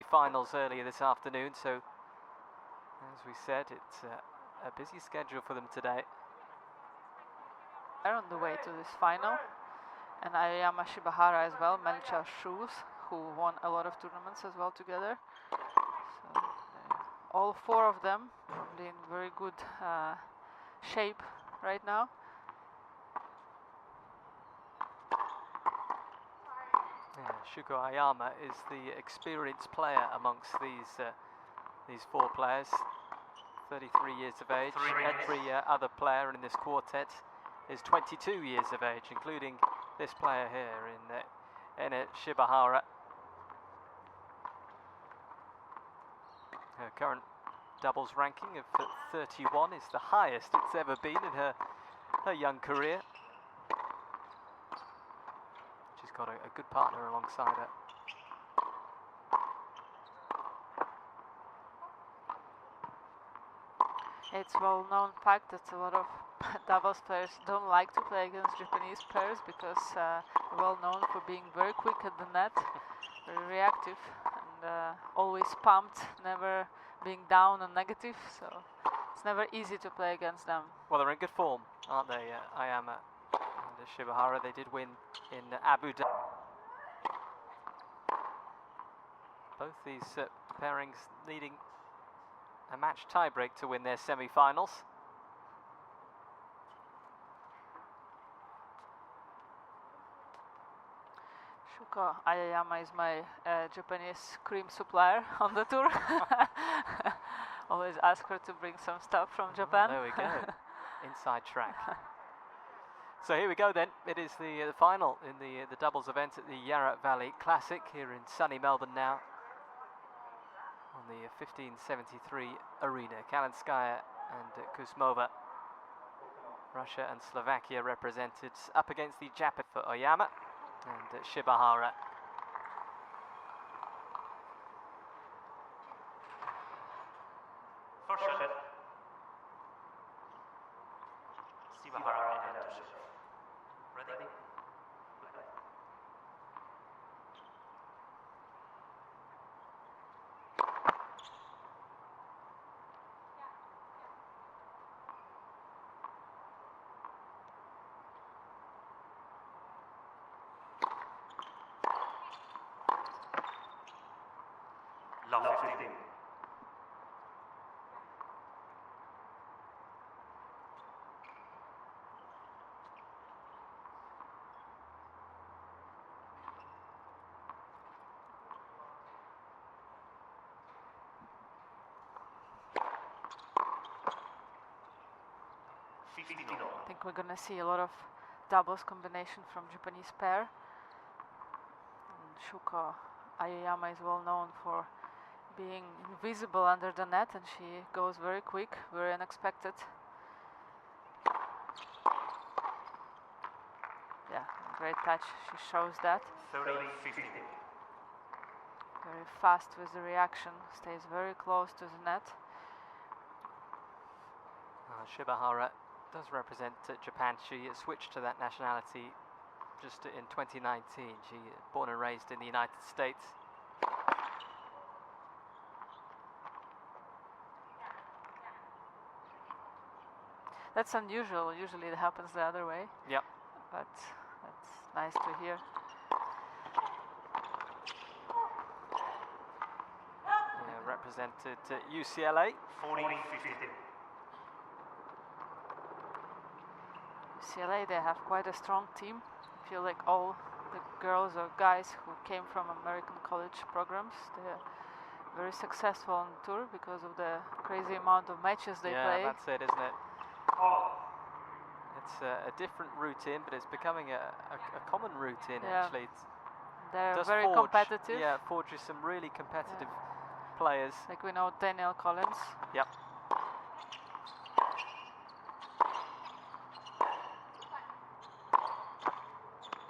semi-finals earlier this afternoon, so as we said, it's a busy schedule for them today. They're on the way to this final, and Aoyama Shibahara as well, Melchior Shoes, who won a lot of tournaments as well together. So all four of them probably in very good shape right now. Yeah, Shuko Aoyama is the experienced player amongst these four players. 33 years of age. Every other player in this quartet is 22 years of age, including this player here in Ena and Shibahara. Her current doubles ranking of 31 is the highest it's ever been in her young career. She's got a good partner alongside her. It's well-known fact that a lot of doubles players don't like to play against Japanese pairs because well known for being very quick at the net, very reactive, and always pumped, never being down and negative. So it's never easy to play against them. Well, they're in good form, aren't they, Aoyama and Shibahara? They did win in Abu Dhabi. Both these pairings needing a match tiebreak to win their semi-finals. Shuko Aoyama is my Japanese cream supplier on the tour. Always ask her to bring some stuff from Japan. There we go. Inside track. So here we go then. It is the final in the doubles event at the Yarra Valley Classic here in sunny Melbourne now. On the 1573 arena, Kalinskaya and Kuzmova, Russia and Slovakia represented, up against the Japan for Aoyama and Shibahara. First set, Shibahara and Shibahara. Ready? Love 15. I think we're gonna see a lot of doubles combination from Japanese pair. And Shuko Aoyama is well known for being invisible under the net, and she goes very quick, very unexpected. Yeah, great touch, she shows that. 30-15. Very fast with the reaction, stays very close to the net. Shibahara does represent Japan. She switched to that nationality just in 2019. She born and raised in the United States. That's unusual, usually it happens the other way. Yep. But that's nice to hear. Yeah, represented UCLA. 40-15. UCLA, they have quite a strong team. I feel like all the girls or guys who came from American college programs, they're very successful on tour because of the crazy amount of matches they play. Yeah, that's it, isn't it? It's a different route in, but it's becoming a common route in, actually. They're very competitive. Yeah, forges some really competitive players. Like we know Danielle Collins. Yep.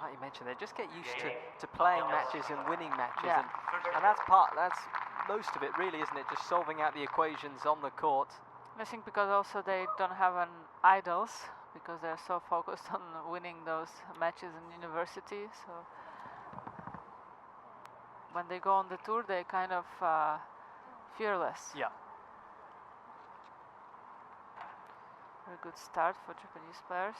Like you mentioned, they just get used to playing matches and winning matches, and that's most of it, really, isn't it? Just solving out the equations on the court. I think because also they don't have an idols, because they're so focused on winning those matches in university. So when they go on the tour, they kind of fearless. Yeah. Very good start for Japanese players.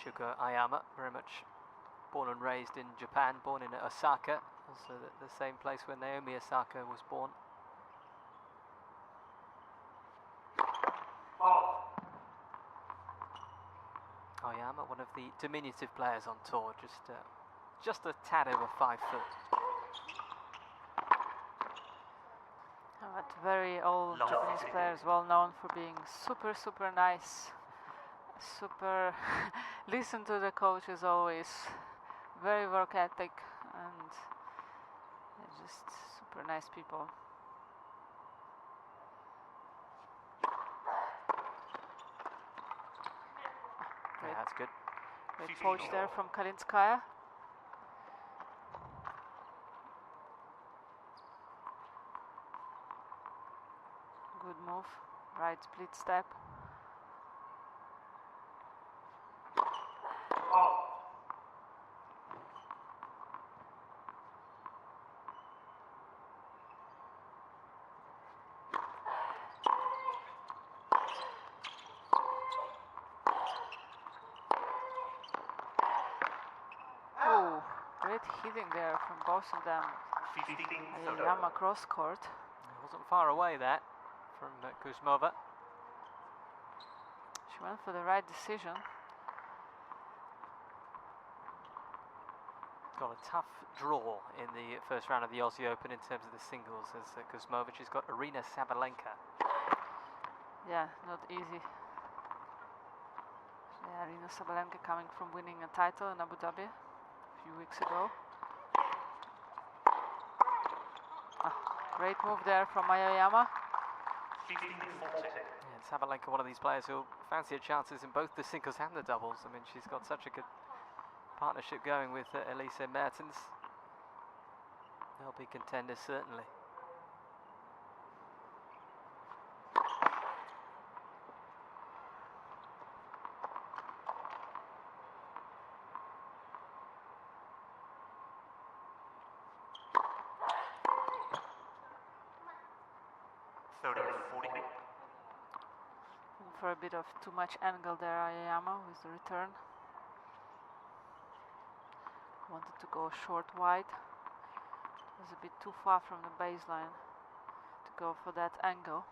Shuko Aoyama, very much born and raised in Japan, born in Osaka, also the same place where Naomi Osaka was born. Aoyama, one of the diminutive players on tour, just a tad over 5 foot. But very old Japanese players, well known for being super, super nice. Super listen to the coaches always, very work ethic, and they're just super nice people. Yeah, that's good. Great poach there from Kalinskaya. Good move, right split step. Oh, great hitting there from both of them. Aoyama cross court. It wasn't far away that from Kuzmova. She went for the right decision. Got a tough draw in the first round of the Aussie Open in terms of the singles as Kuzmova. She's got Ena Sabalenka. Yeah, not easy. Yeah, Ena Sabalenka coming from winning a title in Abu Dhabi a few weeks ago. Great move there from Aoyama. And Sabalenka, one of these players who'll fancy her chances in both the singles and the doubles. I mean, she's got such a good partnership going with Elise Mertens. They'll be contenders, certainly. For a bit of too much angle there, Aoyama with the return. Wanted to go short wide. Was a bit too far from the baseline to go for that angle.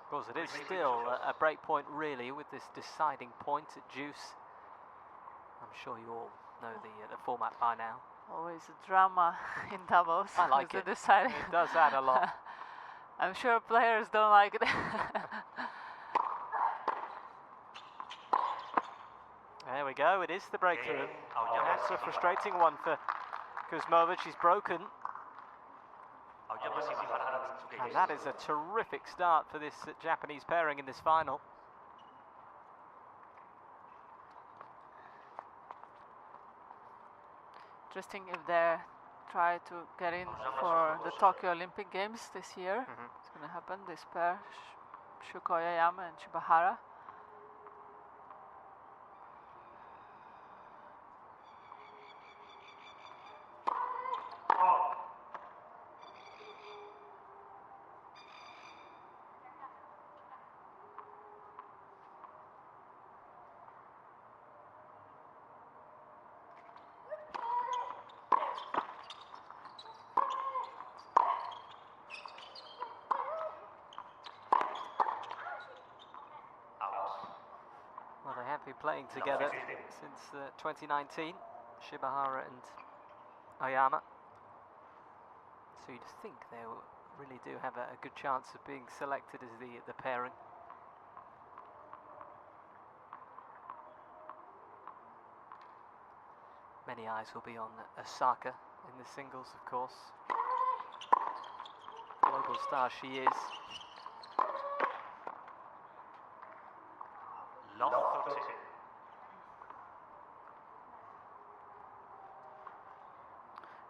Of course, it is still a break point, really, with this deciding point at deuce. I'm sure you all know the format by now. Always a drama in doubles. I like it. Deciding. It does add a lot. I'm sure players don't like it. There we go, it is the breakthrough. That's a frustrating one for Kuzmova. She's broken. And that is a terrific start for this Japanese pairing in this final. Interesting if they try to get in for the Tokyo Olympic Games this year. It's going to happen, this pair, Shuko Aoyama and Shibahara. Well, they have been playing together since 2019, Shibahara and Aoyama. So you'd think they really do have a good chance of being selected as the pairing. Many eyes will be on Osaka in the singles, of course. Global star she is. Love 13.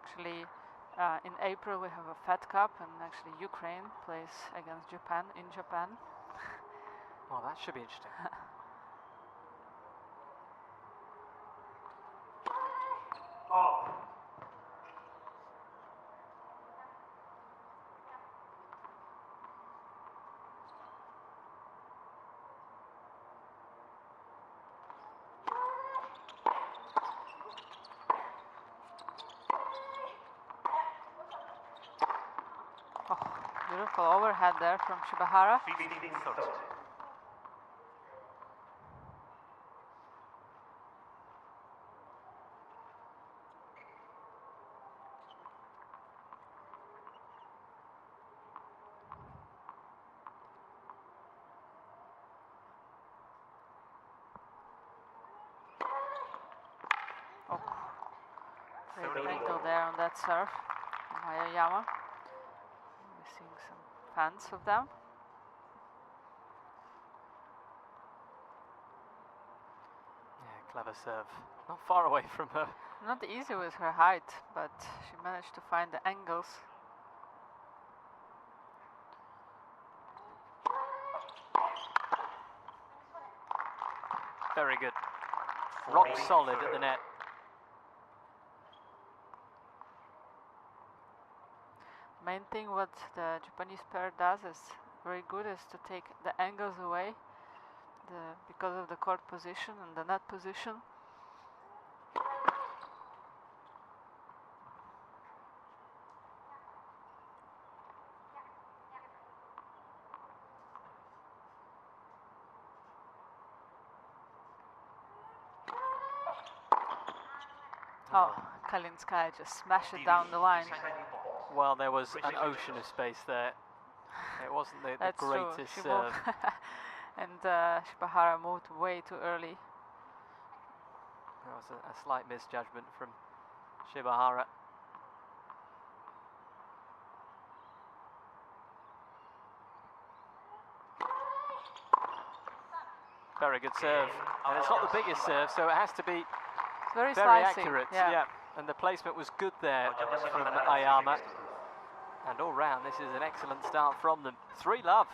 Actually, in April we have a Fed Cup, and actually Ukraine plays against Japan in Japan. Well, that should be interesting. Oh. Oh, beautiful overhead there from Shibahara. 15-30. Oh, great 30. wrinkle there on that serve from Aoyama. We're seeing some fans of them. Yeah, clever serve. Not far away from her. Not easy with her height, but she managed to find the angles. Very good. Rock 40, solid at 30. the net. Main thing what the Japanese pair does is very good is to take the angles away because of the court position and the net position. Oh, Kalinskaya just smashed it down the line. Well, there was an ocean of space there. It wasn't the That's greatest true. She serve. moved and Shibahara moved way too early. That was a slight misjudgment from Shibahara. Very good serve. And it's not the biggest serve, so it has to be It's very very slicey. accurate. Yeah. And the placement was good there from Aoyama. And all round, this is an excellent start from them. 3-love.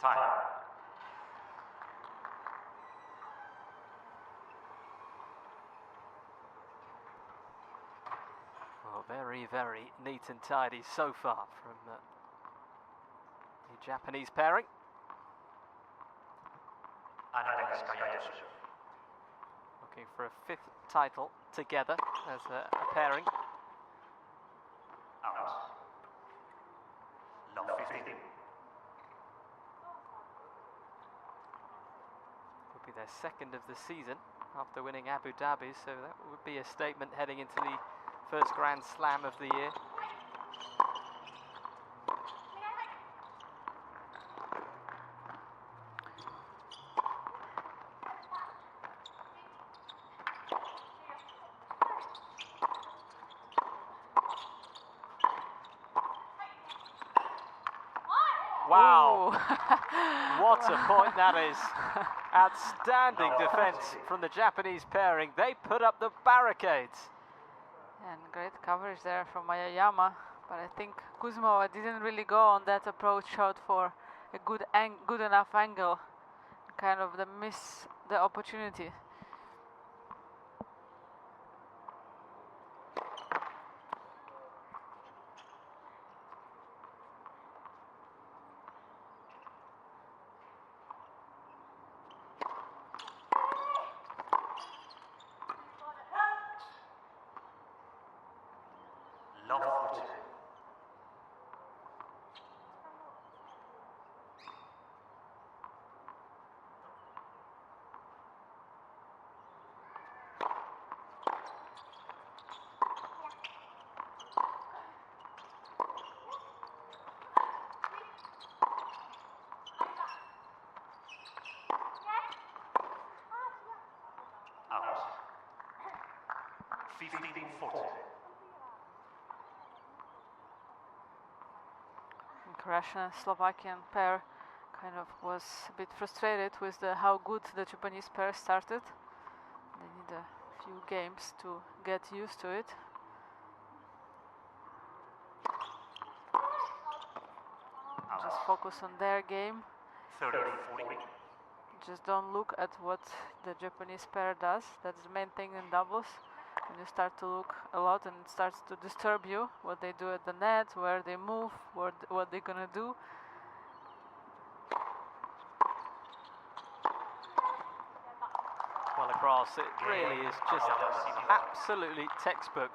Time. Well, very, very neat and tidy so far from the Japanese pairing. Ena and Shuko. Looking for a 5th title together as a pairing. Out. Love 15. Would be their 2nd of the season after winning Abu Dhabi, so that would be a statement heading into the first Grand Slam of the year. Wow, what a point that is. Outstanding defense from the Japanese pairing. They put up the barricades. And great coverage there from Aoyama, but I think Kuzmova didn't really go on that approach shot for a good enough angle. kind of they miss the opportunity. Love footed. Out. 15-40. Croatian and Slovakian pair kind of was a bit frustrated with how good the Japanese pair started. They need a few games to get used to it. Just focus on their game. 30-40. Just don't look at what the Japanese pair does. That's the main thing in doubles. When you start to look a lot and it starts to disturb you, what they do at the net, where they move, what they're gonna do. Well across, it really is just absolutely textbook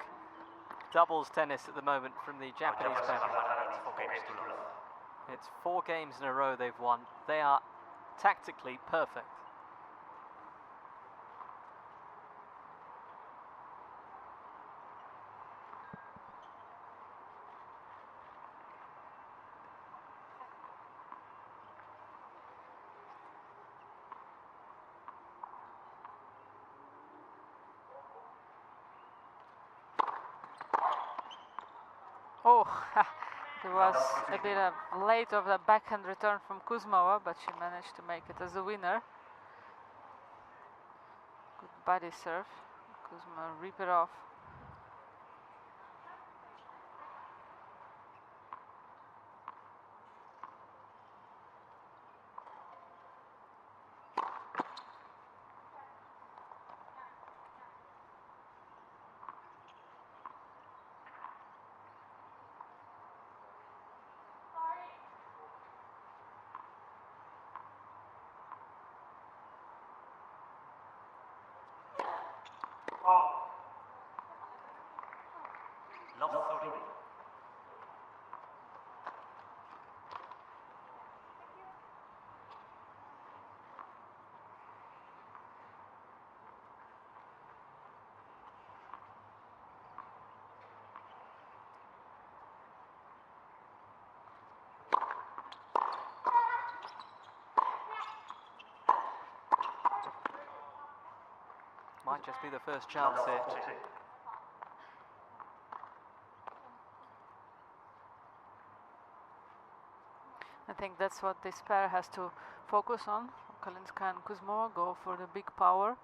doubles tennis at the moment from the Japanese pair. It's 4 games in a row they've won. They are tactically perfect. Oh, there was a bit of late of the backhand return from Kuzmova, but she managed to make it as a winner. Good body serve. Kuzma rip it off. Love 30. Might just be the first chance here. I think that's what this pair has to focus on. Kalinskaya and Kuzmova go for the big power.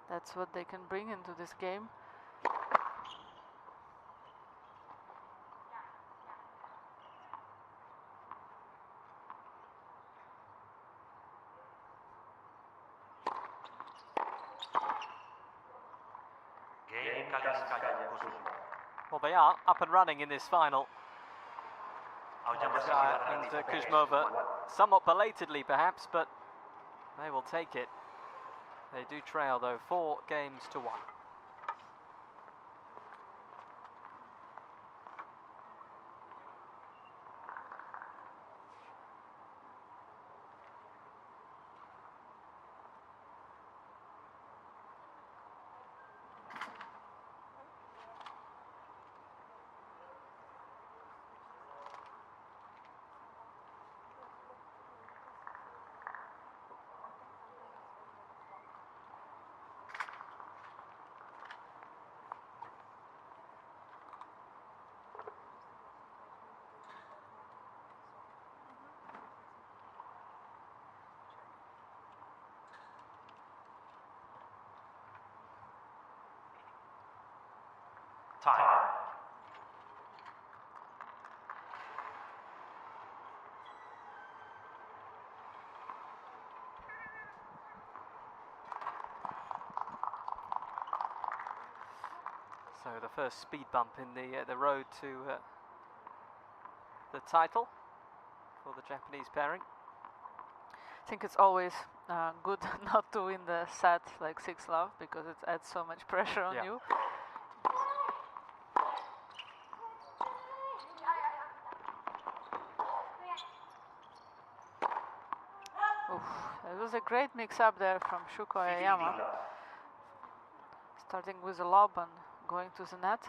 That's what they can bring into this game. Game Kalinskaya Kuzmova. Well, they are up and running in this final. Aoyama And Kuzmova, somewhat belatedly perhaps, but they will take it. They do trail though, 4 games to 1. So the first speed bump in the road to the title for the Japanese pairing. I think it's always good not to win the set like 6-love because it adds so much pressure on you. Oof, it was a great mix-up there from Shuko Aoyama. Starting with a lob and going to the net.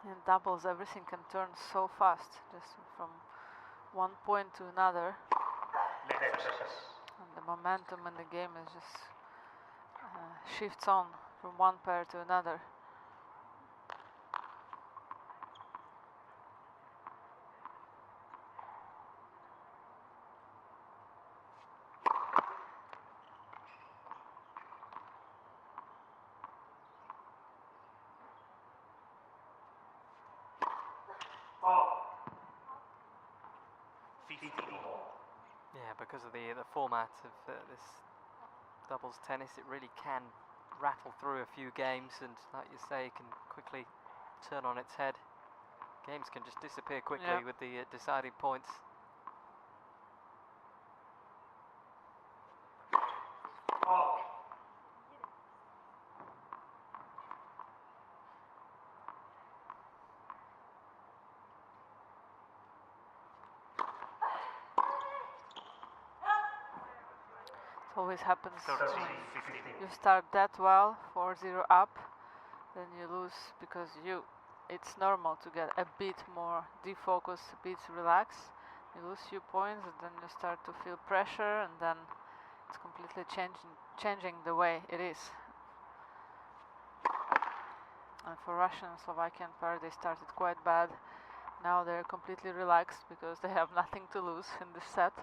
In doubles, everything can turn so fast, just from one point to another. And the momentum in the game is just shifts on from one pair to another. Yeah, because of the format of this doubles tennis, it really can rattle through a few games, and like you say, it can quickly turn on its head. Games can just disappear quickly with the deciding points. It always happens when you start that well, 4-0 up, then you lose because it's normal to get a bit more defocused, a bit relaxed. You lose few points and then you start to feel pressure, and then it's completely changing the way it is. And for Russian and Slovakian pair, they started quite bad. Now they're completely relaxed because they have nothing to lose in this set.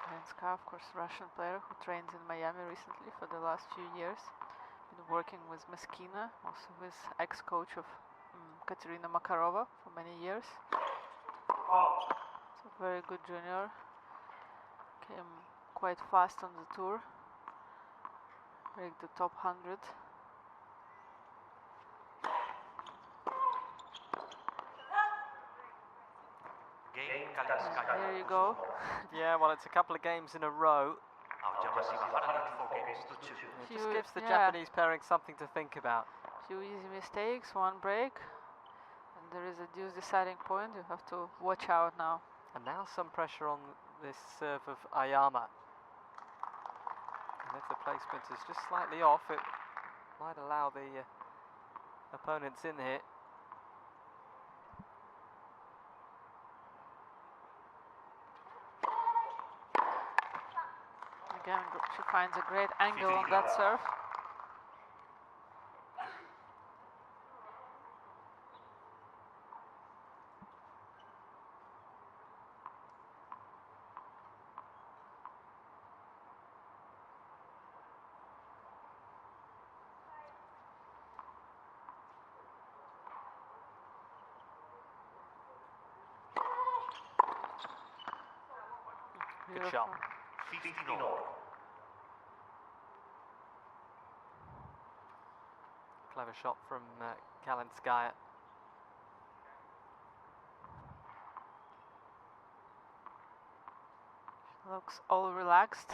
Kalinskaya, of course, Russian player who trains in Miami recently for the last few years. Been working with Meskina, also with ex-coach of Katerina Makarova for many years. It's a very good junior. Came quite fast on the tour. Break the top 100. There you go. Yeah, well, it's a couple of games in a row. It just gives the Japanese pairing something to think about. Few easy mistakes, one break, and there is a deuce deciding point. You have to watch out now. And now some pressure on this serve of Aoyama. And if the placement is just slightly off, it might allow the opponents in here. Again, she finds a great angle on that serve. Good shot. Clever shot from Kalinskaya. Looks all relaxed.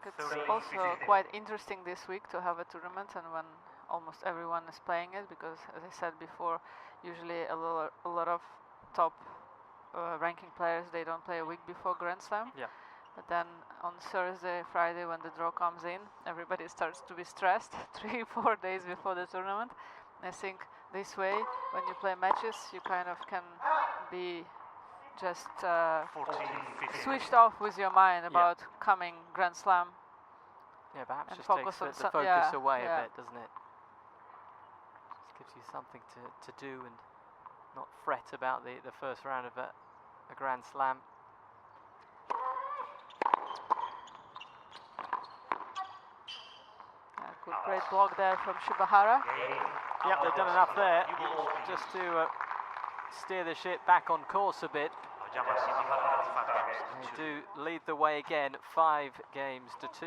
It's also quite interesting this week to have a tournament and when almost everyone is playing it, because as I said before, usually a lot of top ranking players, they don't play a week before Grand Slam. Yeah. But then on Thursday, Friday, when the draw comes in, everybody starts to be stressed 3-4 days before the tournament. And I think this way, when you play matches, you kind of can be just switched off with your mind about coming Grand Slam. Yeah, perhaps and just focus takes on the focus away a bit, doesn't it? Just Gives you something to do and not fret about the first round of a Grand Slam. Good great block there from Shibahara. Yep, they've done enough there just to steer the ship back on course a bit. They do lead the way again, 5 games to 2.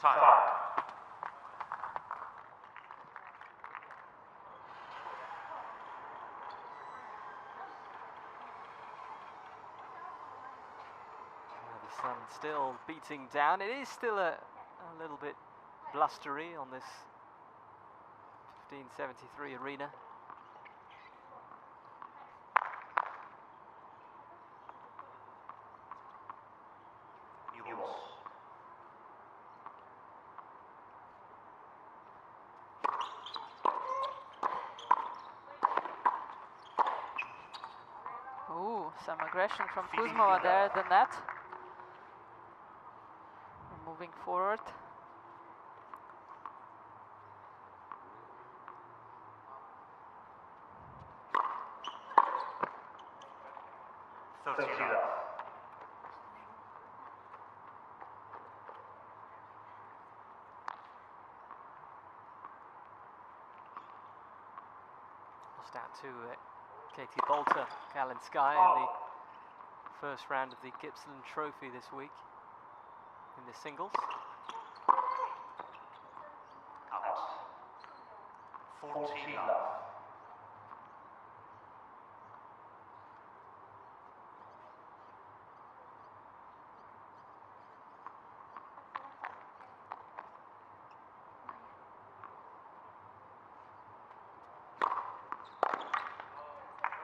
Time. The sun still beating down. It is still a little bit blustery on this 1573 arena. New balls. Ooh, some aggression from Kuzmova there at the net. Moving forward. Lost out to Katie Bolter, Kalinskaya in the first round of the Gippsland Trophy this week in the singles. Out. 14 love.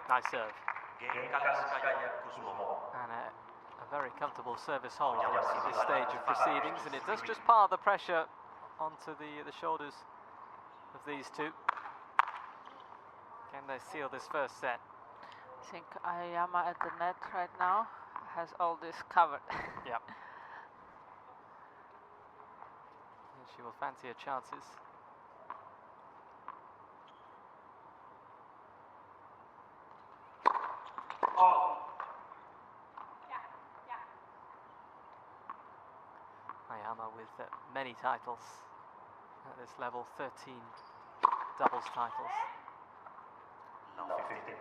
Nice serve. Game Kalinskaya, Kuzmova. And a very comfortable service hold at this stage of proceedings, and it does just pile the pressure onto the shoulders of these two. Can they seal this first set? I think Aoyama at the net right now has all this covered. Yep. And she will fancy her chances. Aoyama with many titles at this level, 13 doubles titles. Love 15.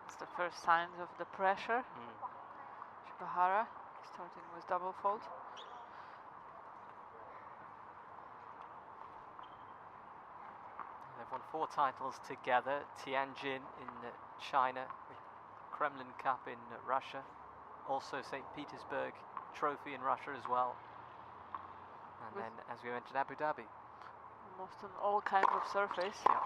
It's the first signs of the pressure. Shibahara starting with double fault. They've won 4 titles together. Tianjin in China, the Kremlin Cup in Russia, also St. Petersburg Trophy in Russia as well. And then, as we mentioned, Abu Dhabi. Almost on all kinds of surface. Yeah.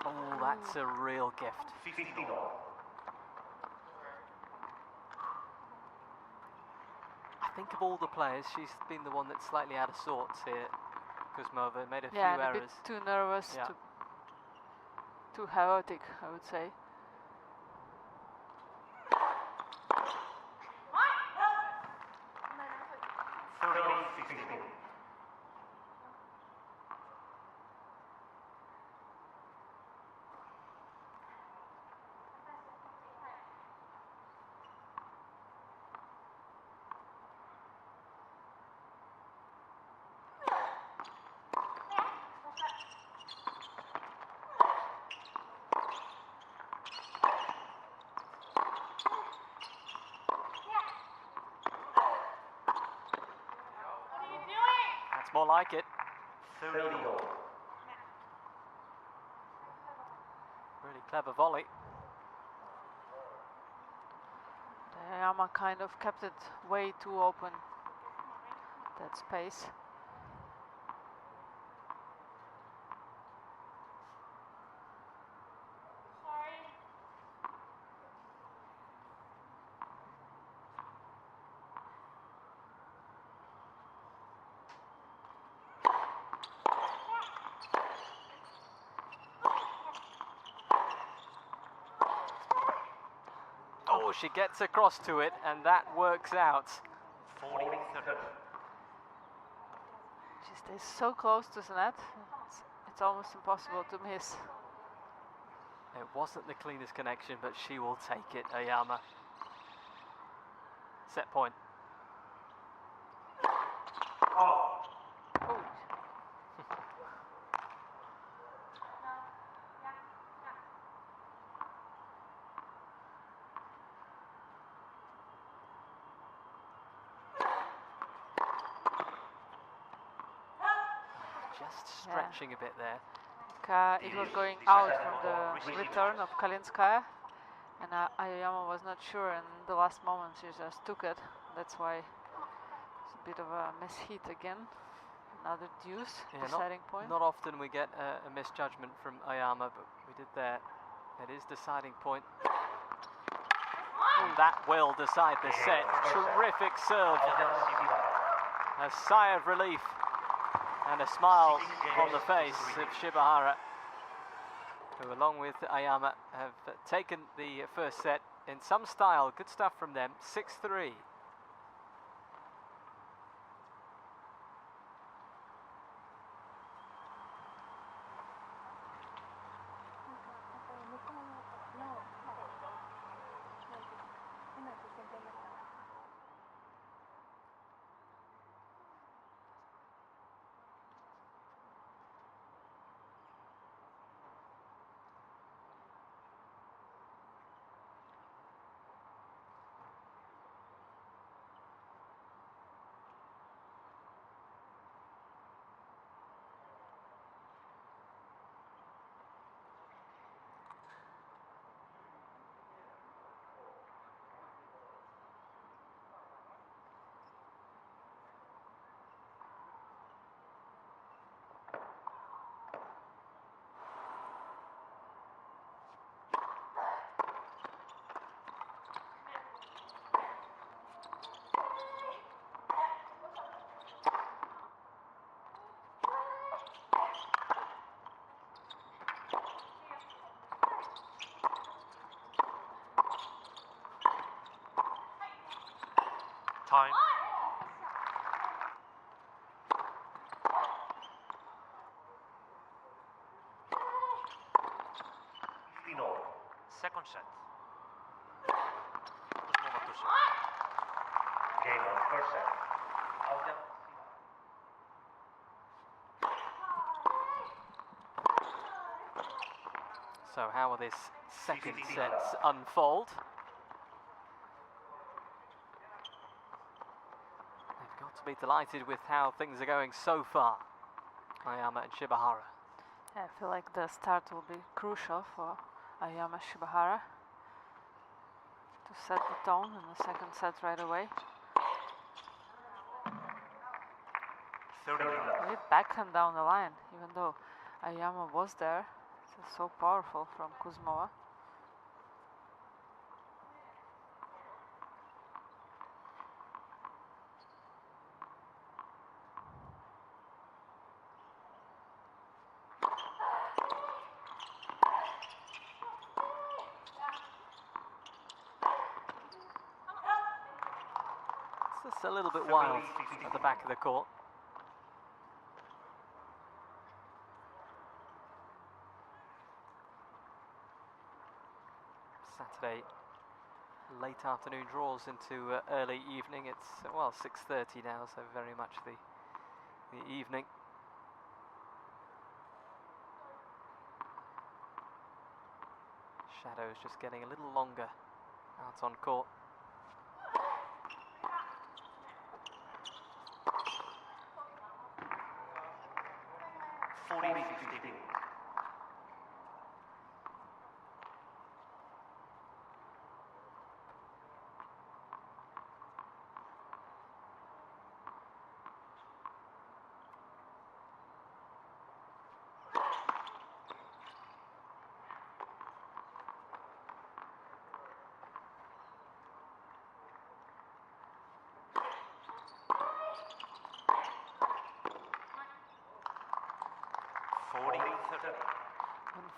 Oh, that's a real gift. 15 I think of all the players, she's been the one that's slightly out of sorts here. Kuzmova made a few and errors. a bit too nervous, Yeah. too chaotic, I would say. Looks more like it. 30 all. Really clever volley. Aoyama kind of kept it way too open, that space. Oh, she gets across to it, and that works out. 40-30. She stays so close to the net, it's almost impossible to miss. It wasn't the cleanest connection, but she will take it, Aoyama. Set point. Oh, Ooh. Just stretching a bit there. It was going out from the return of Kalinskaya, and Aoyama was not sure, and in the last moment she just took it. That's why it's a bit of a mishit again. Another deuce, deciding point. Not often we get a misjudgment from Aoyama, but we did there. It is deciding point. And that will decide the set. Terrific serve. A sigh of relief and a smile on the face of Shibahara, who along with Aoyama have taken the first set in some style. Good stuff from them. 6-3. time. Final. Second set. Kuzmova to serve. Game on first set. Aoyama. So how will this second set unfold? They've got to be delighted with how things are going so far, Aoyama and Shibahara. I feel like the start will be crucial for Aoyama Shibahara to set the tone in the second set right away. 30 left. Really backhand down the line, even though Aoyama was there. It's so powerful from Kuzmova. It's just a little bit wild at the back of the court. Saturday late afternoon draws into early evening. It's well 6:30 now, so very much the evening. Shadows just getting a little longer out on court.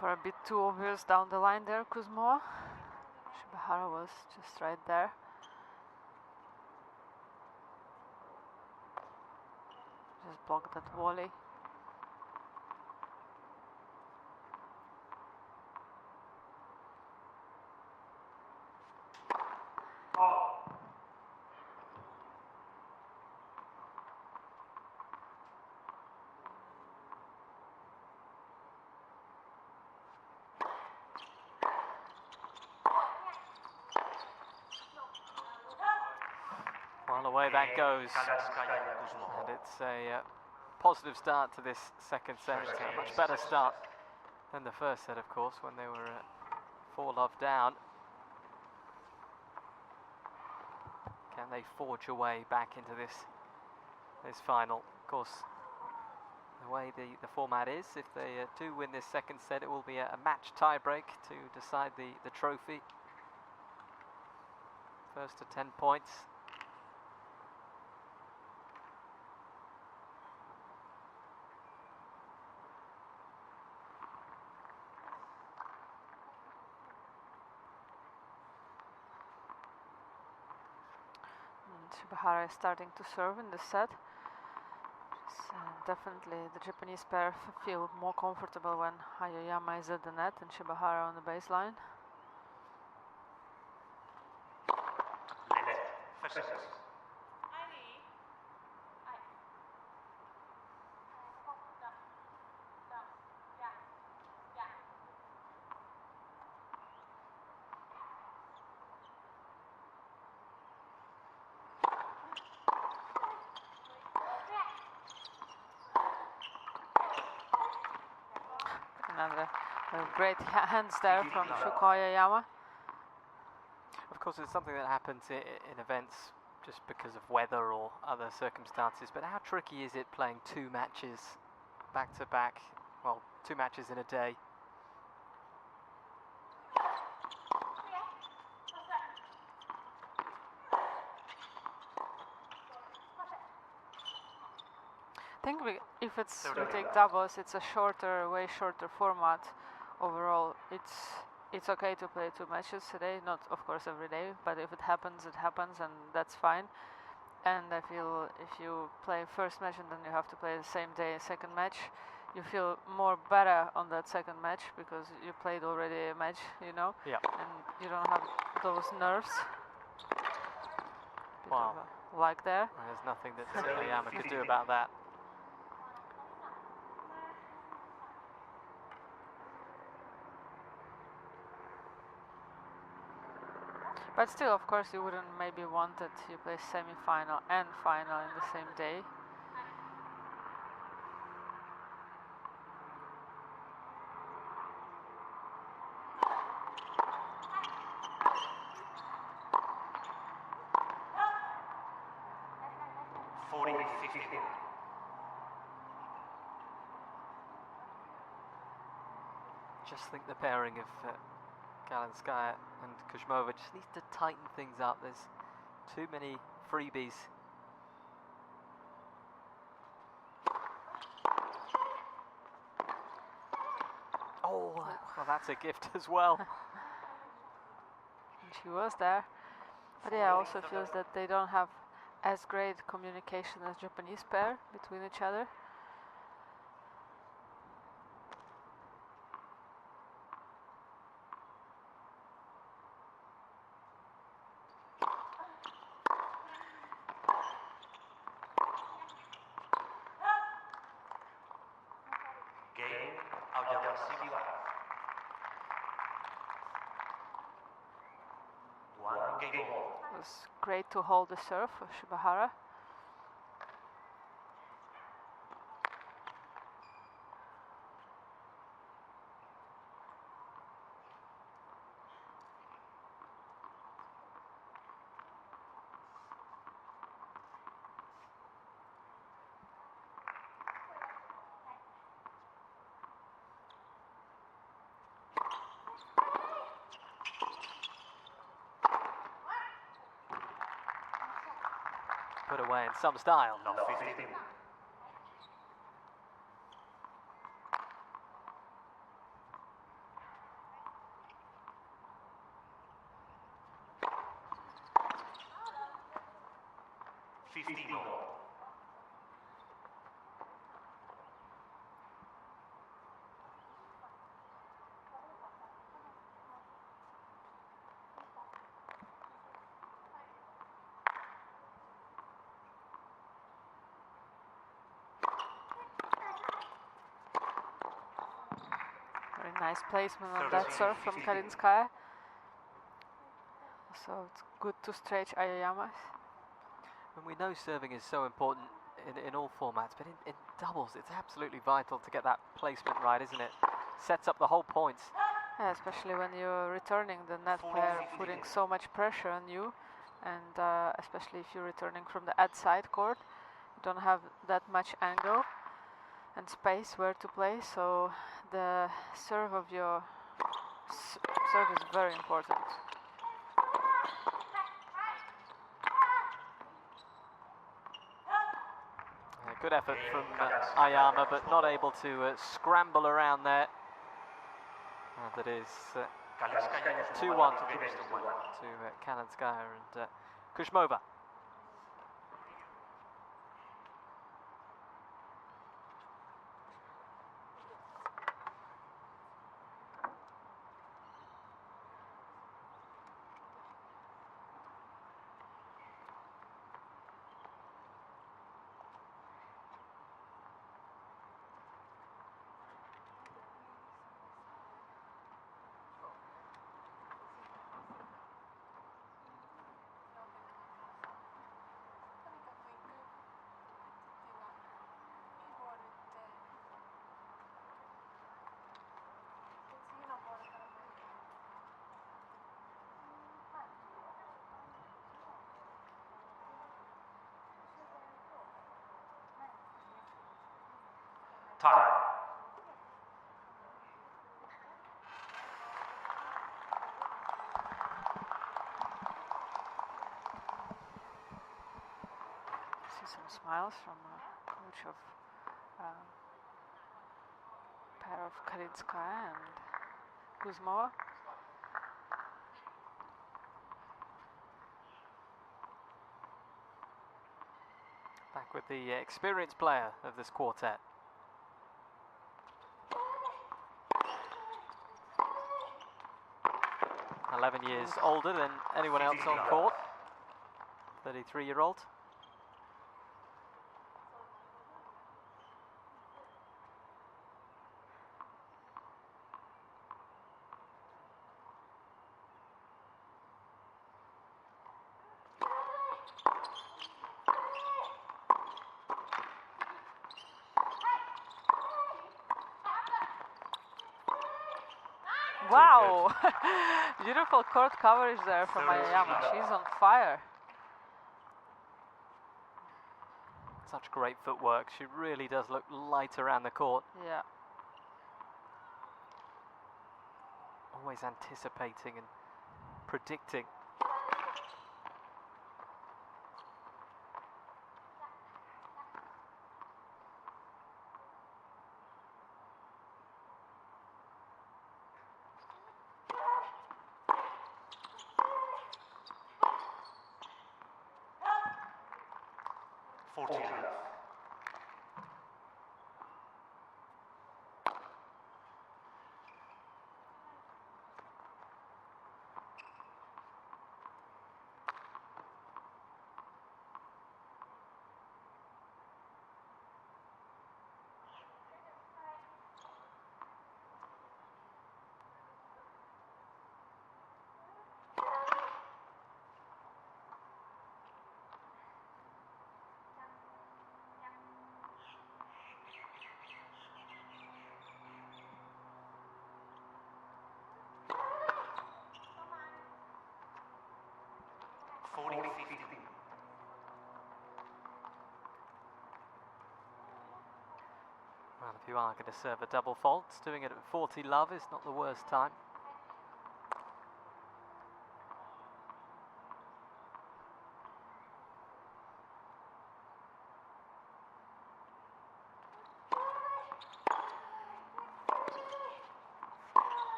for a bit too obvious down the line there, Kuzmova. Shibahara was just right there. Just blocked that volley. Well, away that goes. And it's a positive start to this second set. It's a much better start than the first set, of course, when they were 4-love down. Can they forge a way back into this final? Of course, the way the format is, if they do win this second set, it will be a match tie-break to decide the trophy. First to 10 points. Shibahara is starting to serve in the set. Definitely the Japanese pair feel more comfortable when Aoyama is at the net and Shibahara on the baseline. Another great hands there from Shuko Aoyama. Of course, it's something that happens in events just because of weather or other circumstances, but how tricky is it playing 2 matches back to back? Well, 2 matches in a day. I think if we take doubles, it's a way shorter format. Overall, it's okay to play 2 matches a day, not of course every day, but if it happens, and that's fine. And I feel if you play first match and then you have to play the same day second match, you feel more better on that second match because you played already a match, you know, and you don't have those nerves. Wow. Like there. There's nothing that Aoyama could do about that. But still, of course, you wouldn't maybe want that you play semi-final and final in the same day. Just think the pairing of Kalinskaya and Kuzmova just needs to tighten things up. There's too many freebies. Oh, well, that's a gift as well. And she was there. But yeah, also feels that they don't have as great communication as Japanese pair between each other. It was great to hold the serve for Shibahara. Put away in some style. 15 all. Very nice placement on that serve from Kalinskaya. So it's good to stretch Aoyama. And we know serving is so important in all formats, but in doubles it's absolutely vital to get that placement right, isn't it? Sets up the whole points. Yeah, especially when you're returning the net player putting so much pressure on you, and especially if you're returning from the ad side court, you don't have that much angle and space where to play, so the serve of your serve is very important. Good effort from Aoyama, but not able to scramble around there. And it is 2-1 to Kalinskaya and Kuzmova. Time. See some smiles from coach of pair of Kalinskaya and Kuzmova. Back with the experienced player of this quartet. "11 years older than anyone else on court, 33-year-old. Wow! Beautiful court coverage there from Aoyama. She's on fire. Such great footwork. She really does look light around the court. Yeah. Always anticipating and predicting. Well, if you are going to serve a double fault, doing it at 40 love is not the worst time.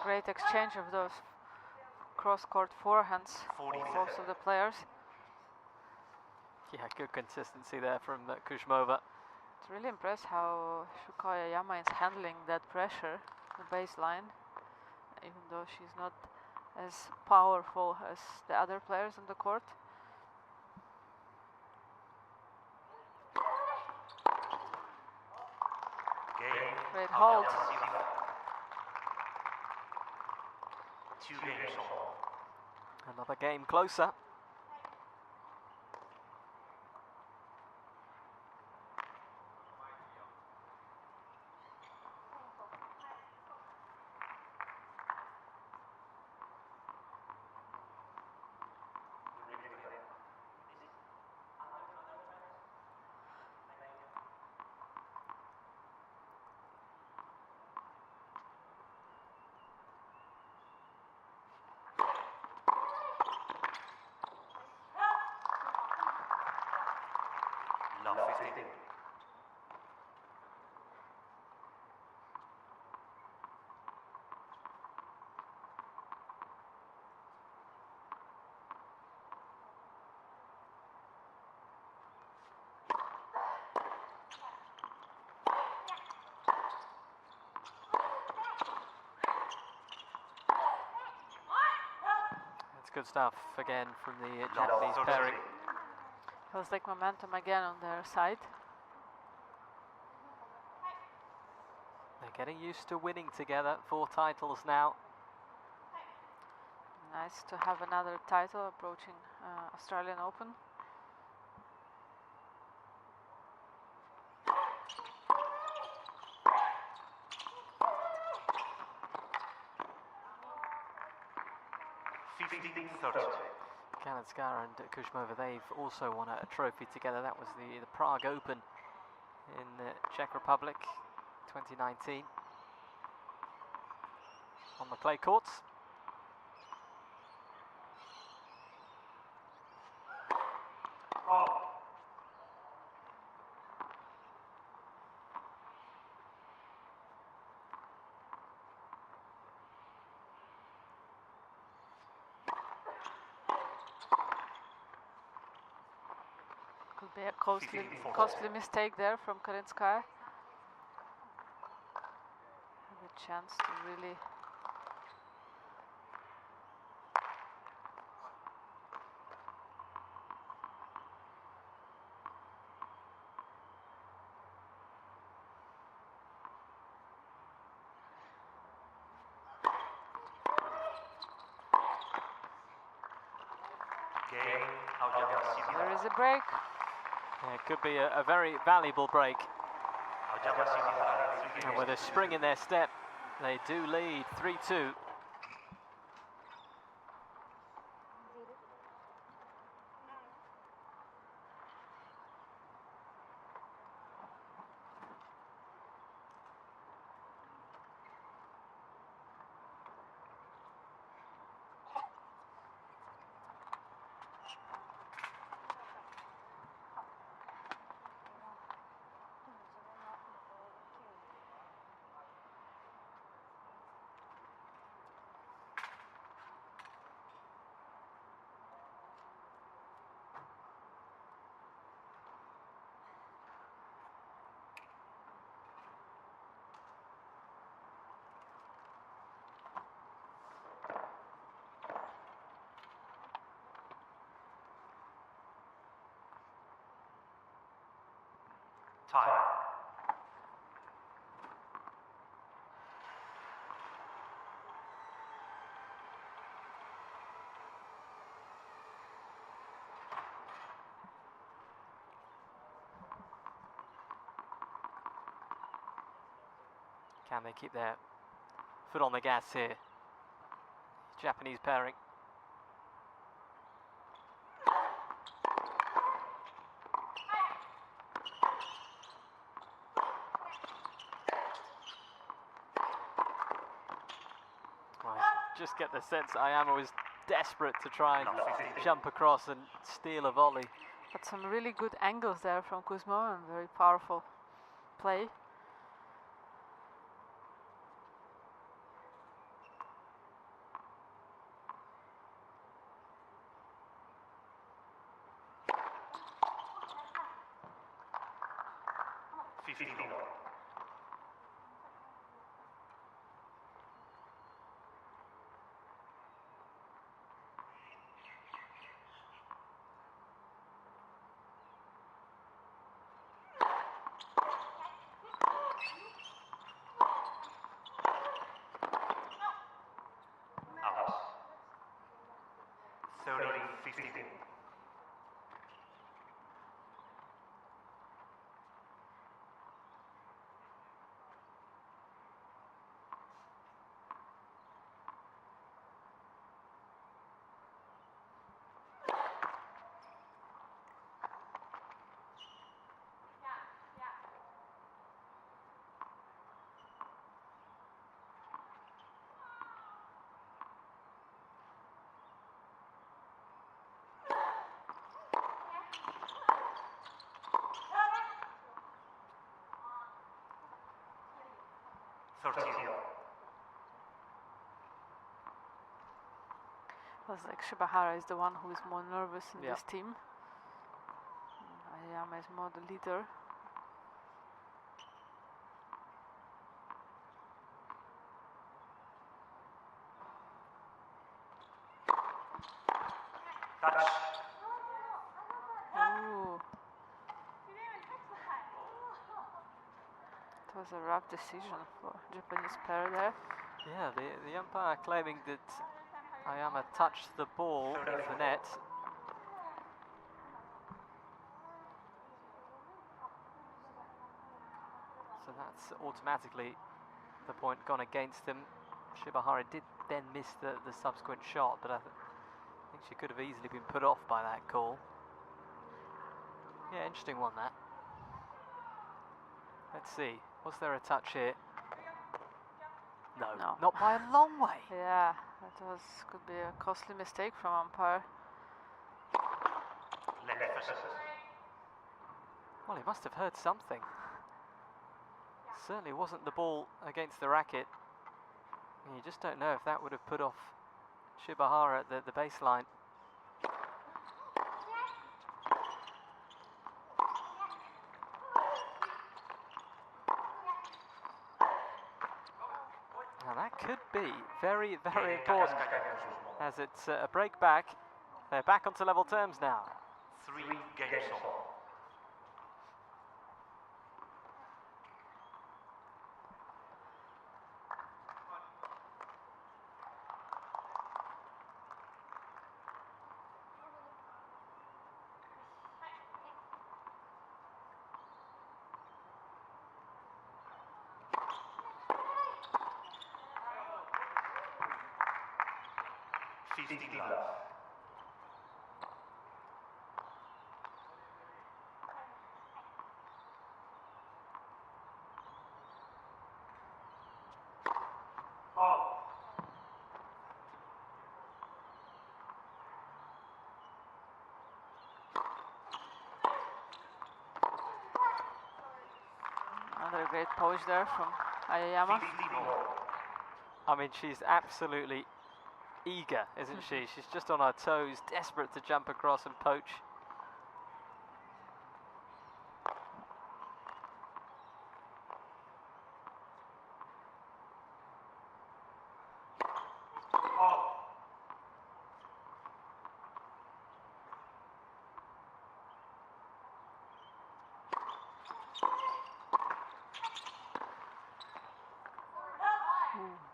great exchange of those cross-court forehands, both of the players. Yeah, good consistency there from Kuzmova. It's really impressed how Shuko Aoyama is handling that pressure, the baseline, even though she's not as powerful as the other players on the court. Great hold. 2 games all. Another game closer. Love 15. That's good stuff again from the Japanese pairing. Feels like momentum again on their side. They're getting used to winning together. 4 titles now. Nice to have another title approaching Australian Open. Kalinskaya and Kuzmova, they've also won a trophy together. That was the Prague Open in the Czech Republic 2019 on the clay courts. Could be a costly mistake there from Kalinskaya. Have a chance to really there is a break. Yeah, it could be a very valuable break. And with a spring in their step, they do lead 3-2. Time. Can they keep their foot on the gas here? Japanese pairing. Just get the sense Aoyama was desperate to try and jump across and steal a volley. But some really good angles there from Kuzmova and very powerful play. 15 all. Out. 30-15. Looks like Shibahara is the one who is more nervous in Yeah. this team. Aoyama is more the leader. Touch. Ooh. It was a rough decision for Japanese pair there. Yeah, the umpire claiming that Aoyama touched the ball of the net. So that's automatically the point gone against him. Shibahara did then miss the subsequent shot, but I think she could have easily been put off by that call. Yeah, interesting one that. Let's see, was there a touch here? No, not by a long way. Yeah, that could be a costly mistake from umpire. Well, he must have heard something. Certainly wasn't the ball against the racket. And you just don't know if that would have put off Shibahara at the baseline. Now that could be very, very important, as it's a break back. They're back onto level terms now. 3 games all. Love. Oh. Another great poach there from Aoyama. I mean, she's absolutely eager, isn't she? She's just on her toes, desperate to jump across and poach.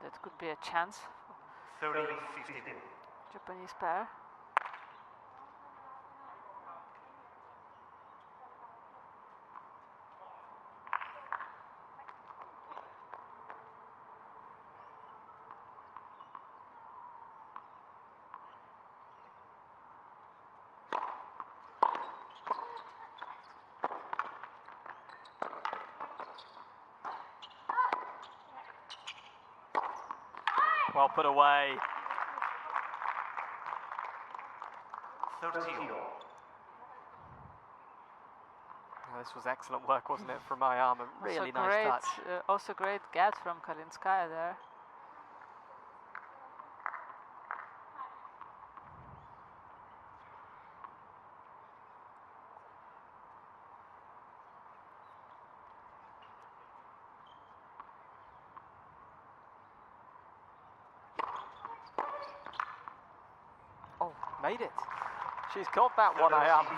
That could be a chance. 30-15. Japanese pair. Well put away. 30. This was excellent work, wasn't it, from Aoyama? Really also nice touch. Also great get from Kalinskaya there. made it. She's got that one, Aoyama.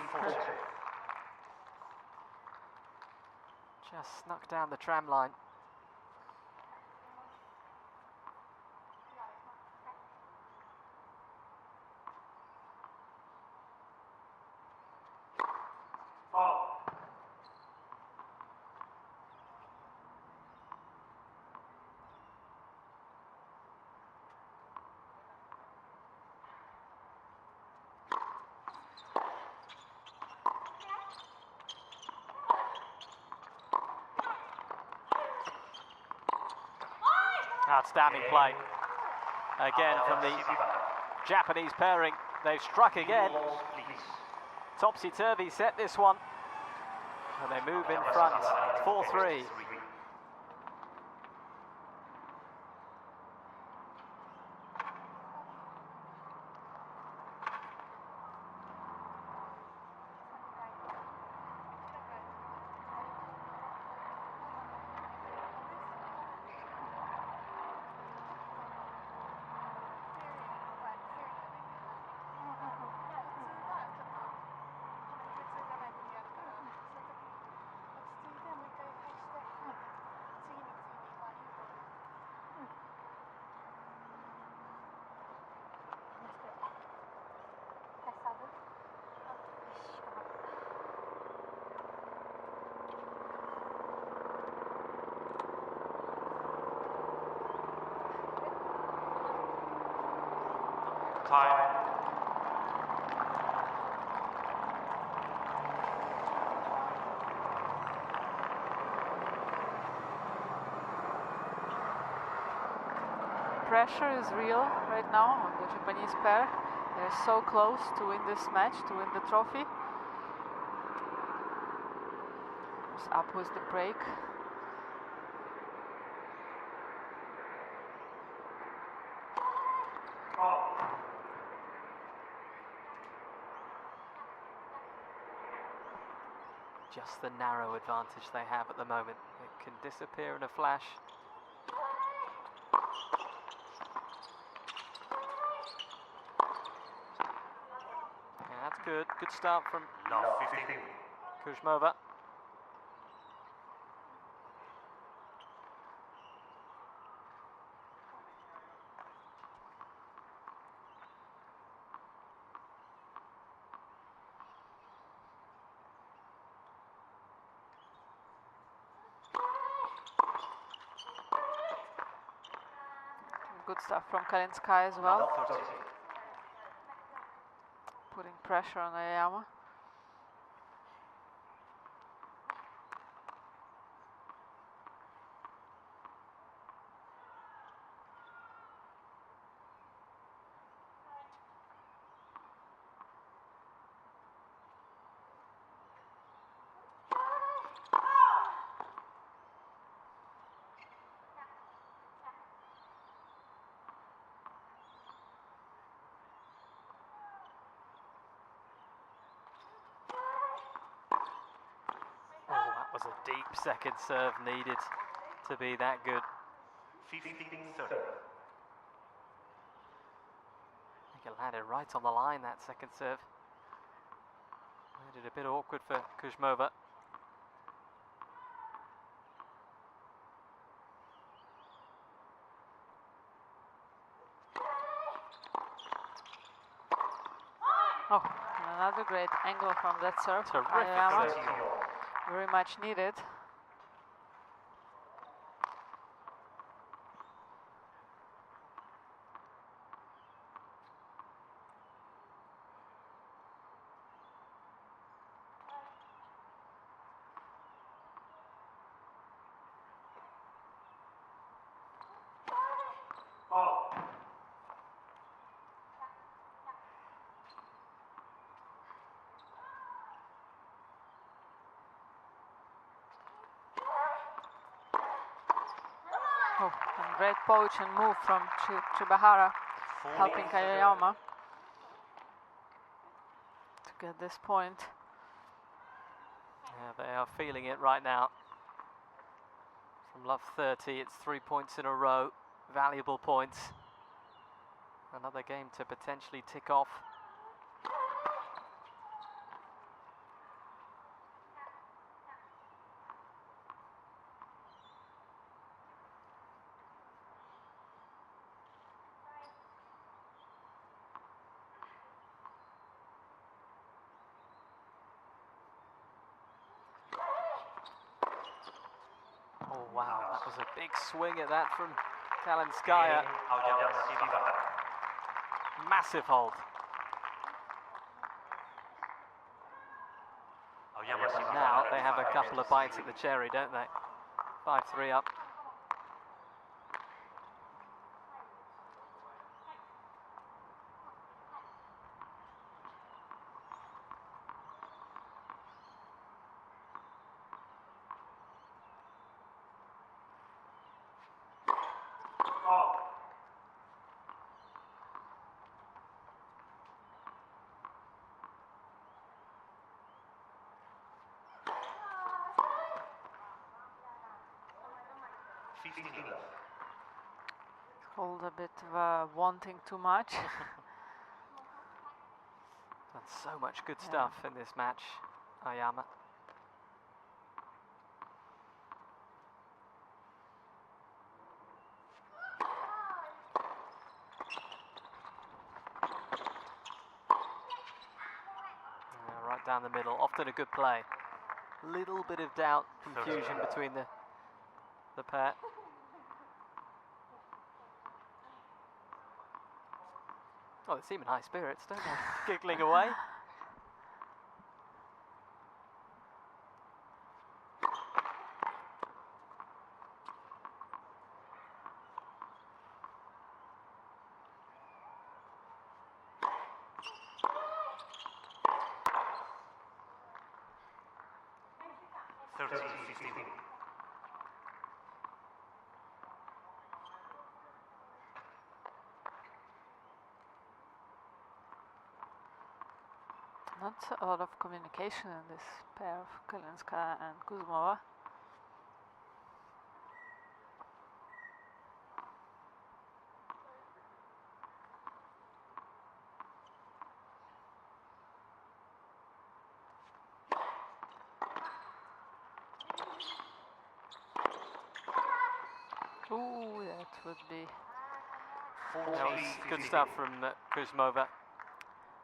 Just snuck down the tram line. Outstanding play. Again from the Japanese pairing. They've struck again. Topsy-turvy set this one. And they move in front. 4-3. Time. Pressure is real right now on the Japanese pair. They're so close to win this match, to win the trophy. Goes up with the break. Just the narrow advantage they have at the moment. It can disappear in a flash. Yeah, that's good. Good start from Kuzmova. Good stuff from Kalinskaya as well. Putting pressure on Aoyama. Was a deep second serve needed to be that good. I think it landed right on the line, that second serve. Made it a bit awkward for Kuzmova. Oh, another great angle from that serve. Terrific serve. Very much needed. Oh, and great poach and move from Shibahara, helping Aoyama to get this point. Yeah, they are feeling it right now. From love 30, it's 3 points in a row. Valuable points. Another game to potentially tick off. wow, that was a big swing at that from Kalinskaya. Massive hold. Now they have a couple of bites at the cherry, don't they? 5-3 up. Hold a bit wanting too much. Done so much good stuff in this match, Aoyama. Right down the middle, often a good play. Little bit of doubt, confusion between the pair. Oh, they seem in high spirits, don't they? Giggling away. Not a lot of communication in this pair of Kalinskaya and Kuzmova. Ooh, that would be... That was good stuff from Kuzmova.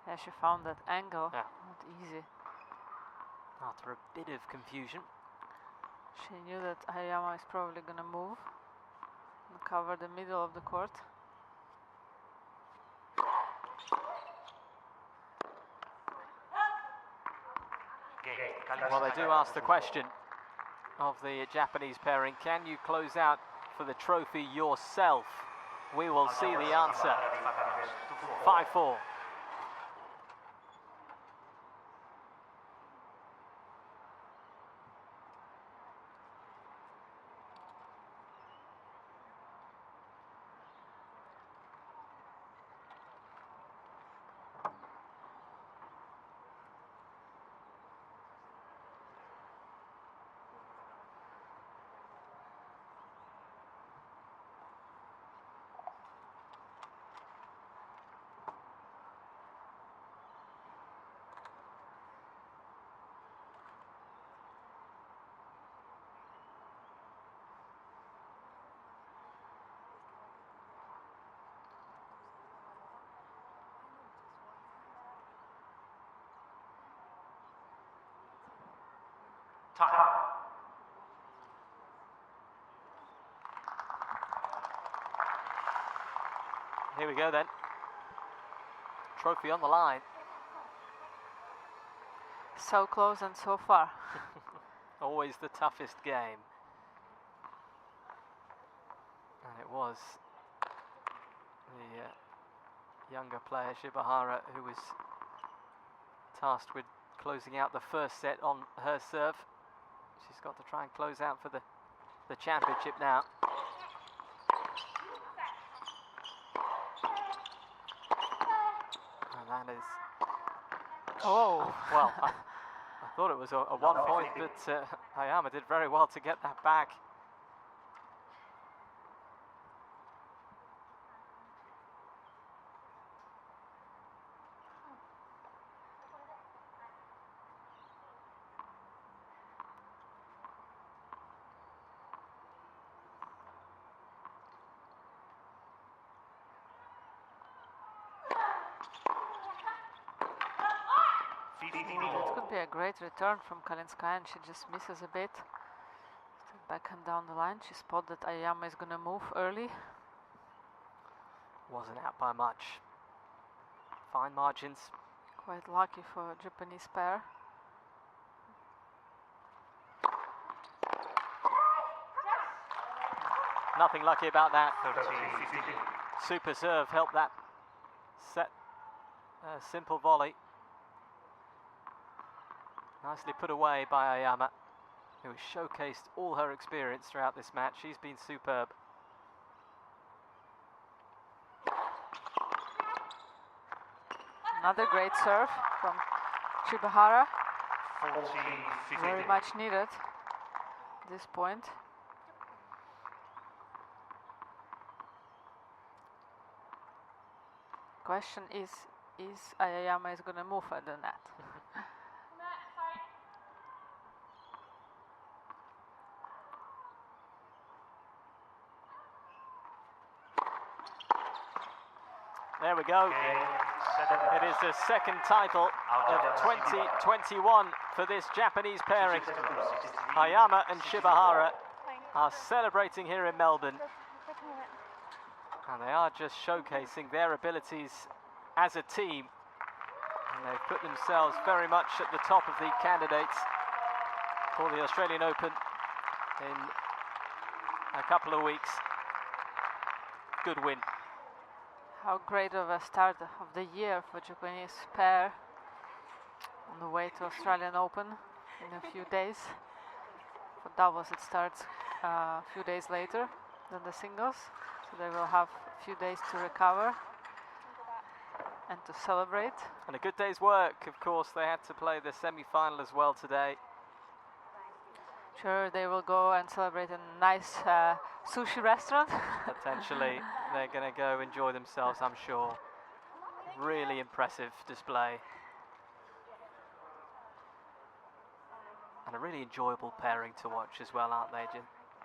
Yeah, she found that angle. Yeah. Not easy. After a bit of confusion. She knew that Aoyama is probably gonna move and cover the middle of the court. Well, they do ask the question of the Japanese pairing, can you close out for the trophy yourself? We will see the answer. 5-4. Here we go then. Trophy on the line. So close and so far. Always the toughest game. And it was the younger player, Shibahara, who was tasked with closing out the first set on her serve. She's got to try and close out for the championship now. And that is... Oh! Well, I thought it was a 1 point, but Aoyama did very well to get that back. It could be a great return from Kalinskaya, and she just misses a bit. backhand down the line. She spotted that Aoyama is going to move early. Wasn't out by much. Fine margins. Quite lucky for a Japanese pair. Nothing lucky about that. 13-15. Super serve helped that set. Simple volley. Nicely put away by Aoyama, who has showcased all her experience throughout this match. She's been superb. Another great serve from Shibahara. 14-15. Very much needed at this point. Question is Aoyama is going to move at the net? There we go. It is the second title of 2021 for this Japanese pairing. Aoyama and Shibahara are celebrating here in Melbourne. And they are just showcasing their abilities as a team. And they've put themselves very much at the top of the candidates for the Australian Open in a couple of weeks. Good win. How great of a start of the year for Japanese pair on the way to Australian Open in a few days. For doubles it starts a few days later than the singles, so they will have a few days to recover and to celebrate. And a good day's work, of course. They had to play the semi-final as well today. Sure, they will go and celebrate in a nice sushi restaurant. Potentially, they're going to go enjoy themselves, I'm sure. Really impressive display. And a really enjoyable pairing to watch as well, aren't they? Yeah,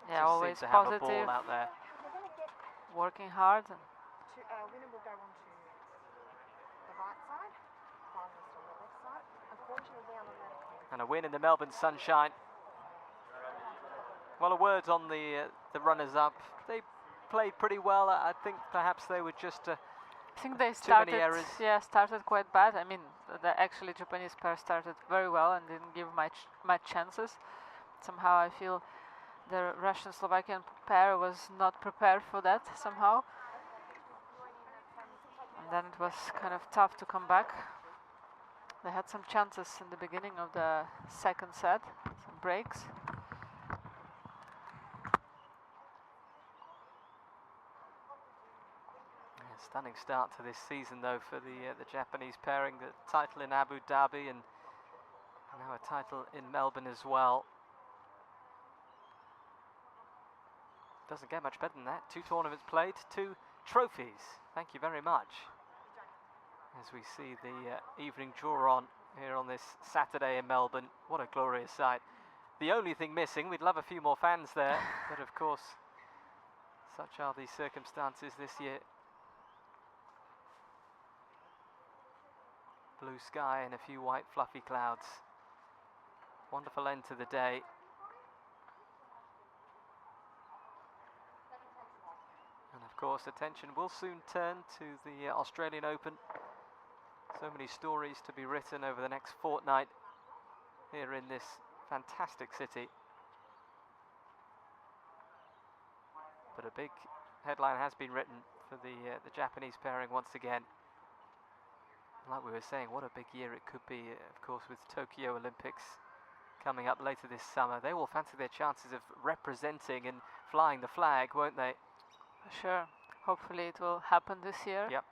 just always seem to have positive, a ball out there. working hard. And Winner will go on to the right side, finalist on the left side. Unfortunately, down on that. And a win in the Melbourne sunshine. Well, a word on the runners-up. They played pretty well. I think perhaps they were just I think they too many started, errors. yeah, started quite bad. I mean, the actually Japanese pair started very well and didn't give much chances. Somehow I feel the Russian-Slovakian pair was not prepared for that somehow. And then it was kind of tough to come back. They had some chances in the beginning of the second set, some breaks. Stunning start to this season, though, for the Japanese pairing. The title in Abu Dhabi and now a title in Melbourne as well. Doesn't get much better than that. 2 tournaments played, 2 trophies. Thank you very much. As we see the evening draw on here on this Saturday in Melbourne. What a glorious sight. The only thing missing, we'd love a few more fans there, but of course, such are the circumstances this year. Blue sky and a few white fluffy clouds. Wonderful end to the day. And of course, attention will soon turn to the Australian Open. So many stories to be written over the next fortnight here in this fantastic city. But a big headline has been written for the Japanese pairing once again. Like we were saying, what a big year it could be, of course, with Tokyo Olympics coming up later this summer. They will fancy their chances of representing and flying the flag, won't they? Sure. Hopefully it will happen this year. Yep.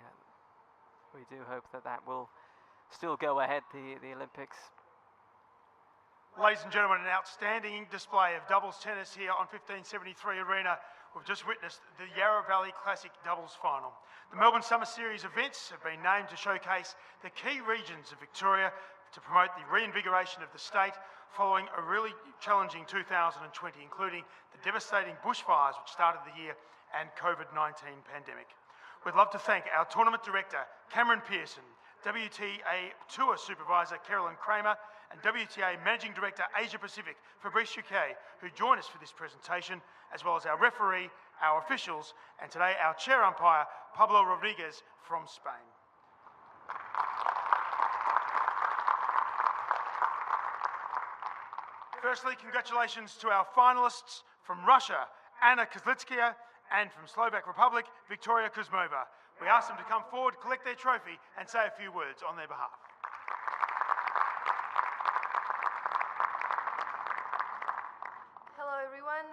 Yeah. We do hope that that will still go ahead, the Olympics. Ladies and gentlemen, an outstanding display of doubles tennis here on 1573 Arena. We've just witnessed the Yarra Valley Classic doubles final. The Melbourne Summer Series events have been named to showcase the key regions of Victoria to promote the reinvigoration of the state following a really challenging 2020, including the devastating bushfires which started the year and COVID-19 pandemic. We'd love to thank our tournament director, Cameron Pearson, WTA Tour Supervisor Carolyn Kramer, and WTA Managing Director Asia Pacific Fabrice Chouquet, who join us for this presentation, as well as our referee, our officials, and today our chair umpire, Pablo Rodriguez from Spain. Firstly, congratulations to our finalists from Russia, Ena and Kalinskaya, and from Slovak Republic, Victoria Kuzmova. We ask them to come forward, collect their trophy, and say a few words on their behalf. Hello everyone.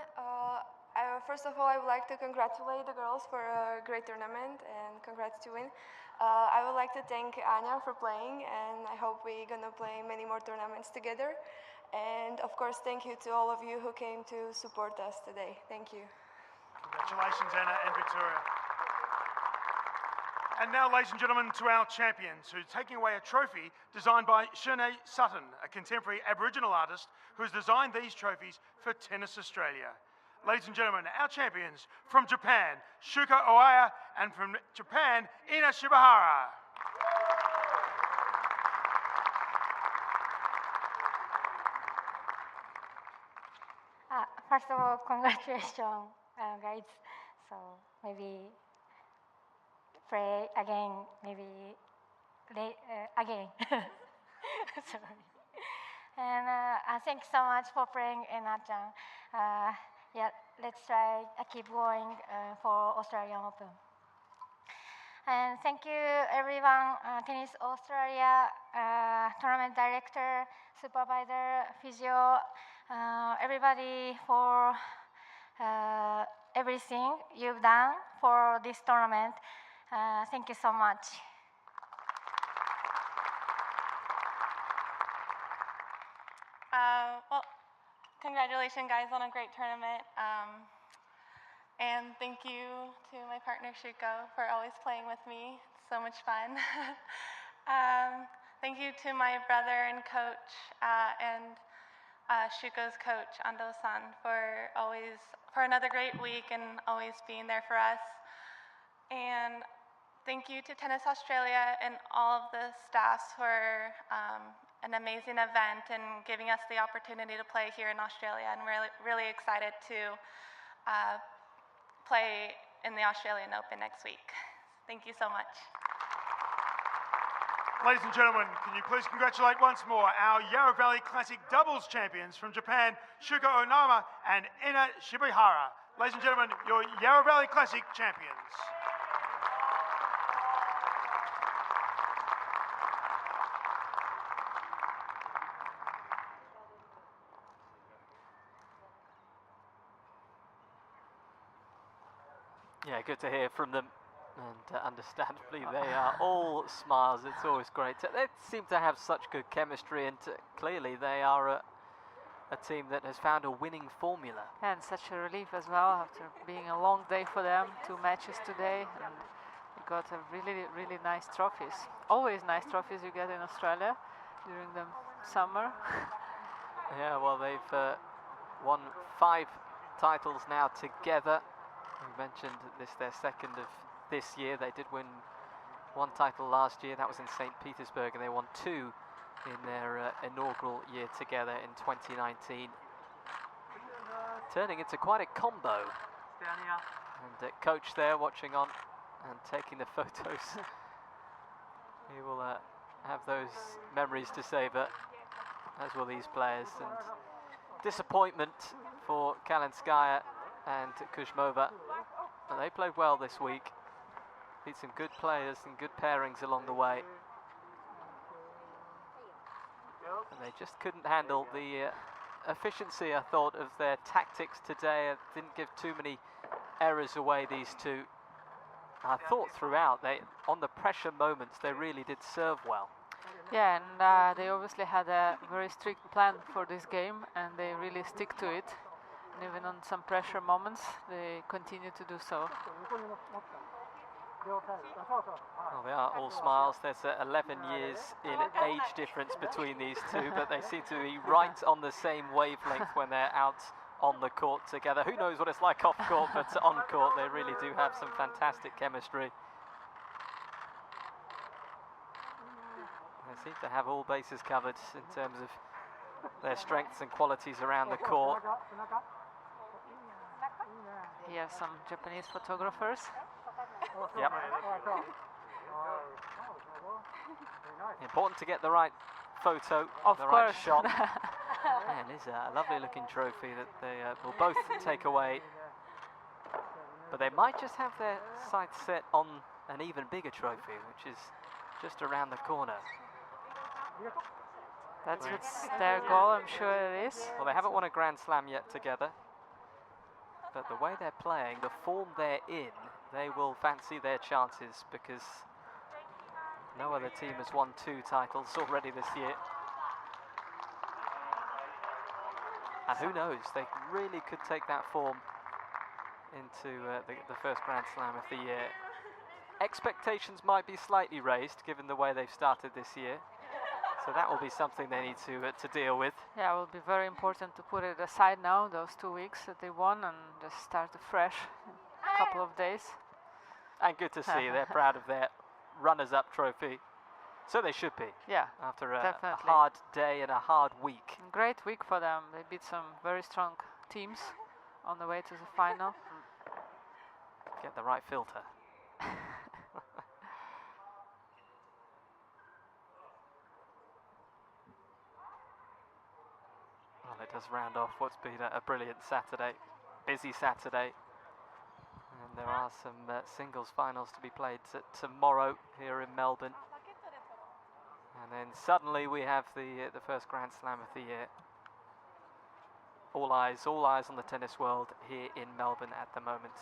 First of all, I would like to congratulate the girls for a great tournament and congrats to win. I would like to thank Anya for playing, and I hope we're gonna play many more tournaments together. And of course, thank you to all of you who came to support us today. Thank you. Congratulations, Anna and Victoria. And now, ladies and gentlemen, to our champions, who's taking away a trophy designed by Shanae Sutton, a contemporary Aboriginal artist who has designed these trophies for Tennis Australia. Ladies and gentlemen, our champions from Japan, Shuko Aoyama, and from Japan, Ena Shibahara. First of all, congratulations, guys. So maybe play again, maybe again. Sorry. And thanks so much for playing, Ena-chan. Yeah, let's try keep going for Australian Open. And thank you everyone, Tennis Australia, tournament director, supervisor, physio, everybody for everything you've done for this tournament. Thank you so much. Well, congratulations, guys, on a great tournament. And thank you to my partner, Shuko, for always playing with me. It's so much fun. Thank you to my brother and coach and Shuko's coach, Ando-san, for another great week and always being there for us. And thank you to Tennis Australia and all of the staffs for an amazing event and giving us the opportunity to play here in Australia. And we're really excited to play in the Australian Open next week. Thank you so much. Ladies and gentlemen, can you please congratulate once more our Yarra Valley Classic doubles champions from Japan, Shuko Aoyama and Ena Shibahara. Ladies and gentlemen, your Yarra Valley Classic champions. Yeah, good to hear from them, and understandably they are all smiles. It's always great. They seem to have such good chemistry, and clearly they are a team that has found a winning formula. And such a relief as well after being a long day for them. 2 matches today, and we got a really nice trophies. Always nice trophies you get in Australia during the summer. Yeah, well, they've won 5 titles now together. We mentioned this their second of this year. They did win 1 title last year. That was in St. Petersburg, and they won 2 in their inaugural year together in 2019. Turning into quite a combo. And coach there watching on and taking the photos. He will have those memories to savour, as will these players. And disappointment for Kalinskaya and Kuzmova. But they played well this week. Beat some good players and good pairings along the way. And they just couldn't handle the efficiency, I thought, of their tactics today. Didn't give too many errors away, these two. I thought throughout, on the pressure moments, they really did serve well. Yeah, and they obviously had a very strict plan for this game, and they really stick to it. And even on some pressure moments, they continue to do so. Well, they are all smiles. There's 11 years in age difference between these two, but they seem to be right on the same wavelength when they're out on the court together. Who knows what it's like off court, but on court they really do have some fantastic chemistry. seem to have all bases covered in terms of their strengths and qualities around the court. Here some Japanese photographers. Yep. Important to get the right photo, Of the course. right shot. And it's a lovely looking trophy that they will both take away. But they might just have their sights set on an even bigger trophy, which is just around the corner. That's what's their goal, I'm sure it is. Well, they haven't won a Grand Slam yet together. But the way they're playing, the form they're in, they will fancy their chances because no other team has won 2 titles already this year. And who knows, they really could take that form into the first Grand Slam of the year. Expectations might be slightly raised given the way they've started this year. So that will be something they need to deal with. Yeah, it will be very important to put it aside now, those 2 weeks that they won, and just start afresh in a couple of days. And good to see they're proud of their runners-up trophy. So they should be. Yeah, after a definitely. hard day and a hard week. Great week for them. They beat some very strong teams on the way to the final. Get the right filter. Well, it does round off what's been a brilliant Saturday. Busy Saturday. And there are some singles finals to be played tomorrow here in Melbourne. And then suddenly we have the first Grand Slam of the year. All eyes on the tennis world here in Melbourne at the moment.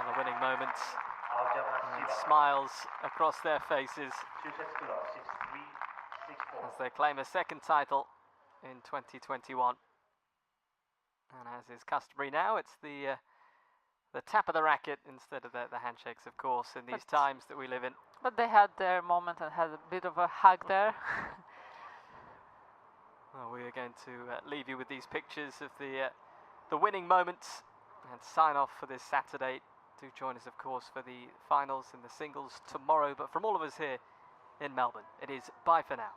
The winning moments and smiles across their faces as they claim a second title in 2021. And as is customary now, it's the tap of the racket instead of the handshakes, of course, in these times that we live in. But they had their moment and had a bit of a hug there. Well, we are going to leave you with these pictures of the winning moments and sign off for this Saturday. Do join us, of course, for the finals and the singles tomorrow. But from all of us here in Melbourne, it is bye for now.